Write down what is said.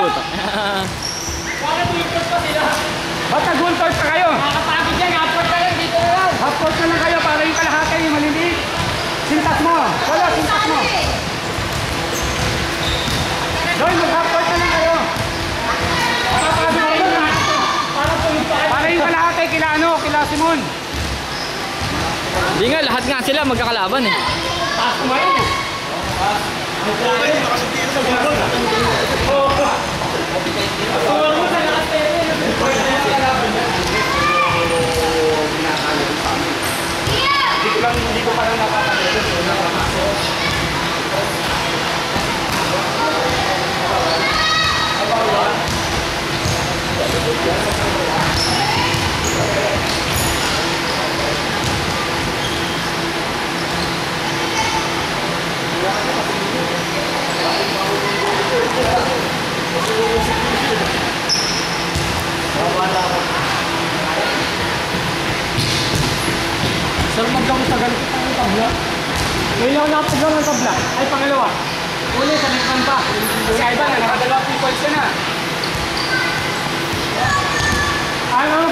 puta. Bakit tuwipot pa sila? Ba't nag-1-4 pa kayo? Nakakapagod yan, half-court na lang, dito na lang. Half-court na lang kayo para yung kalahati yung maliliit. Sintas mo. Wala, sintas mo. Doy, mag-half-court na lang kayo. Para yung kalahati kila ano, kila Simon. Hindi nga, lahat nga sila magkakalaban eh. Taas kumain eh. Hindi ko parang napapanood. Sarap magdamo sa ganito ang tabla. Ngayon ako nakapaglaw ng tabla. Ay, pangalawa. Uli, sa likman pa. Si Ivan, nakadalawang points ka na. Ano,